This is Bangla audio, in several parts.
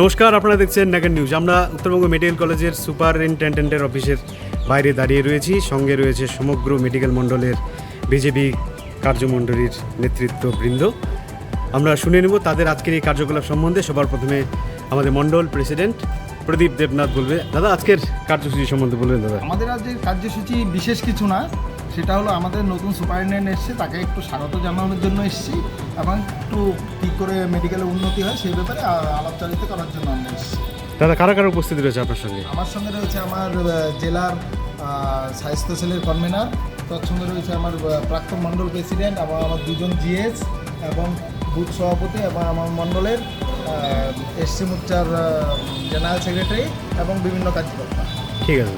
নমস্কার, আপনারা দেখছেন নাগের নিউজ। আমরা উত্তরবঙ্গ মেডিকেল কলেজের সুপারিনটেন্ডেন্টের অফিসের বাইরে দাঁড়িয়ে রয়েছি। সঙ্গে রয়েছে সমগ্র মেডিকেল মণ্ডলের বিজেপি কার্যমণ্ডলীর নেতৃত্ববৃন্দ। আমরা শুনে নেব তাদের আজকের এই কার্যকলাপ সম্বন্ধে। সবার প্রথমে আমাদের মণ্ডল প্রেসিডেন্ট প্রদীপ দেবনাথ বলবে। দাদা, আজকের কার্যসূচি সম্বন্ধে বলবেন। দাদা, আমাদের আজকের কার্যসূচি বিশেষ কিছু না, সেটা হলো আমাদের নতুন সুপারিনটেন্ডেন্ট এসছে, তাকে একটু স্বাগত জানানোর জন্য এসেছি এবং একটু কী করে মেডিকেলের উন্নতি হয় সেই ব্যাপারে আলাপচারিতা করার জন্য আমরা এসেছি। দাদা, কারা কারা উপস্থিত রয়েছে আপনার সঙ্গে? আমার সঙ্গে রয়েছে আমার জেলার স্বাস্থ্য সেলের কনভেনার, তার সঙ্গে রয়েছে আমার প্রাক্তন মণ্ডল প্রেসিডেন্ট এবং আমার দুজন জিএস এবং বুথ সভাপতি এবং আমার মণ্ডলের এসসি মোর্চার জেনারেল সেক্রেটারি এবং বিভিন্ন কার্যকর্তা। ঠিক আছে।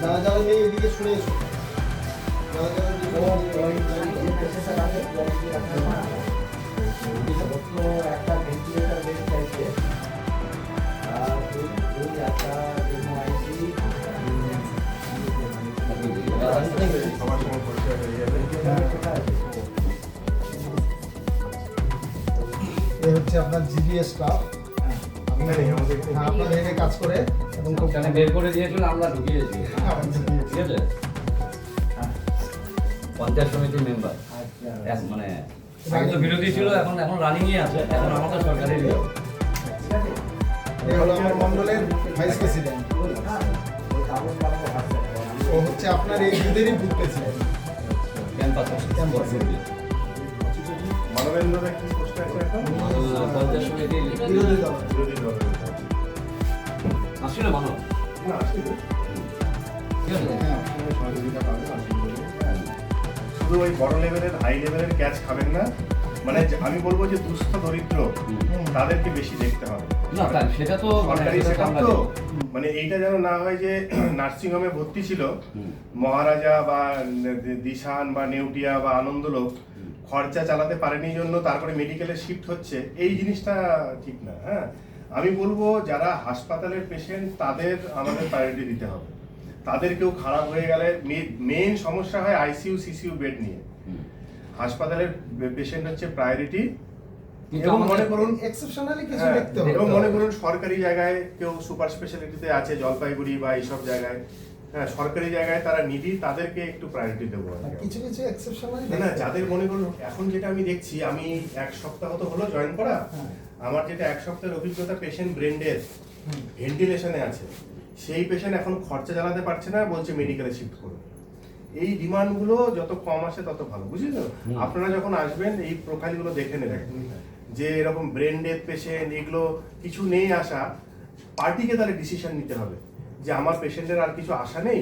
যারা যারা নেই এদিকে শুনে এসো। একটা ভেন্টিলেটর বেড চাইছে, আর একটা এমআইসি এ হচ্ছে আপনার জিডিএস স্টাফ, আপনাদের এখানে কাজ করে এবং খুব বের করে দিয়েছিল, আমরা ঢুকিয়েছি। ঠিক আছে, পঞ্চায়েত সমিতির মেম্বার মানে আগে তো বিরোধী ছিল, এখন রানিংয়ে আছে, এখন আমাদের সরকারের এ হলো আমার মণ্ডলের ভাইস প্রেসিডেন্ট, ও হচ্ছে আপনার এই দুধেরই বুথ প্রেসিডেন্ট। মানবেন্দ্র কি পোস্টে আছে এখন? পঞ্চায়েত সমিতির বিরোধী দল। বিরোধী দল। আসলে মানব না, আসলে ঠিক আছে। সহযোগিতা পাবেন, আসলে বলবো। শুধু ওই বড় লেভেলের হাই লেভেলের ক্যাচ খাবেন না, মানে আমি বলবো যে দুস্থ দরিদ্র তাদেরকে বেশি দেখতে হবে। না সেটা তো সরকারি সেটআপ তো, মানে এইটা যেন না হয় যে নার্সিং হোমে ভর্তি ছিল মহারাজা বা দিশান বা নেউটিয়া বা আনন্দলোক, খরচা চালাতে পারেনি জন্য তারপরে মেডিকেলে শিফট হচ্ছে, এই জিনিসটা ঠিক না। হ্যাঁ, আমি বলবো যারা হাসপাতালের পেশেন্ট তাদের আমাদের প্রায়োরিটি দিতে হবে। তাদের কেউ খারাপ হয়ে গেলে মেইন সমস্যা হয় আইসিইউ সিসিইউ বেড নিয়ে। হাসপাতালের পেশেন্ট হচ্ছে প্রায়োরিটি। এবং মনে করুন এক্সেপশনালি কিছু দেখতে হবে। এবং মনে করুন সরকারি জায়গায় কেউ সুপার স্পেশালিটিতে আছে, জলপাইগুড়ি বা এইসব জায়গায়, হ্যাঁ সরকারি জায়গায় তারা নিডি, তাদেরকে একটু প্রায়োরিটি দেবো। কিছু কিছু এক্সেপশনালি না, যাদের মনে করুন এখন যেটা আমি দেখছি, আমি 1 সপ্তাহ তো হলো জয়েন করা, আমার যেটা 1 সপ্তাহের অভিজ্ঞতা, পেশেন্ট ব্রেন ডেথ, ভেন্টিলেশনে আছে, সেই পেশেন্ট এখন খরচা চালাতে পারছে না, বলছে মেডিকেলে শিফট করুন। এই ডিমান্ডগুলো যত কম আসে তত ভালো, বুঝলেন? আপনারা যখন আসবেন এই প্রোফাইলগুলো দেখে নেবেন যে এরকম ব্রেন ডেথ পেশেন্ট, এগুলো কিছু নেই আশা, পার্টিকে তাহলে ডিসিশন নিতে হবে যে আমার পেশেন্টের আর কিছু আশা নেই।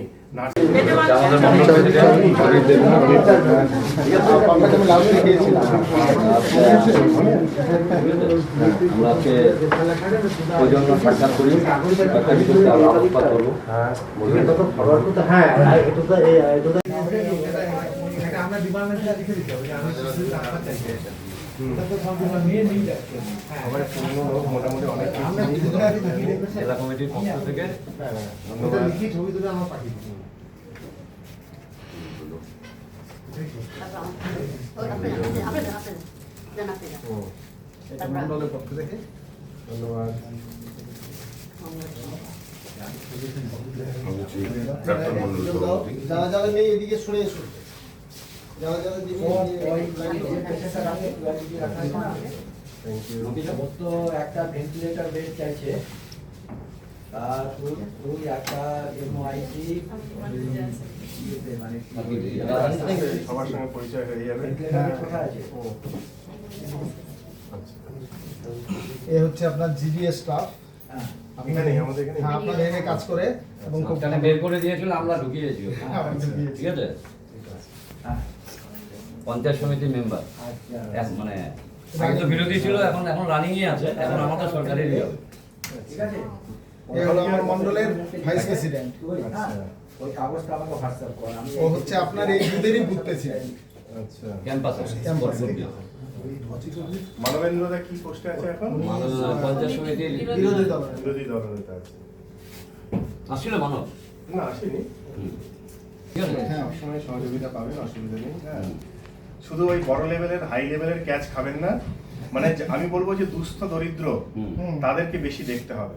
আমরা ডিপার্টমেন্টে লিখে দিতে হবে যে আমি মোটামুটি অনেক জেলা কমিটির পক্ষ থেকে লিখি ছবি তুলে আমরা পাঠিয়ে দিই। এটা মণ্ডলের পক্ষ থেকে ধন্যবাদ। যারা যারা নেই এদিকে শুনে এসো। যারা যারা একটা ভেন্টিলেটর বেড চাইছে, আর একটা এমআইসি সবার সঙ্গে পরিচয় হয়ে যাবে। কোথায় আছে? এ হচ্ছে আপনার জিবিএস স্টাফ এখানে আমাদের এখানে হ্যাঁ আপনাদের এখানে কাজ করে এবং খুব মাঝখানে বের করে দিয়েছিল, আমরা ঢুকিয়েছি ওখানে। হ্যাঁ, আমরা ঢুকিয়েছি। ঠিক আছে, পঞ্চায়েত সমিতির মেম্বার, মানে আগে তো বিরোধী ছিল, এখন এখন রানিংয়ে আছে, এখন আমাদের সরকারেরই হবে। এ হলো আমার মন্ডলের ভাইস প্রেসিডেন্ট। ও হচ্ছে আপনার এই বুথেরই বুথ প্রেসিডেন্ট। আচ্ছা ক্যাম্পাসে ক্যাম্পাসে। মানবেন্দ্রদা কি পোস্টে আছে এখন? পঞ্চায়েত সমিতির বিরোধী দল বিরোধী দলনেতা আছে। আসছিল মানব। না আসেনি, ঠিক আছে, হ্যাঁ সবসময় সহযোগিতা পাবেন, অসুবিধা নেই। হ্যাঁ, শুধু ওই বড় লেভেলের হাই লেভেলের ক্যাচ খাবেন না, মানে আমি বলবো যে দুস্থ দরিদ্র হুম। হুম। তাদেরকে বেশি দেখতে হবে।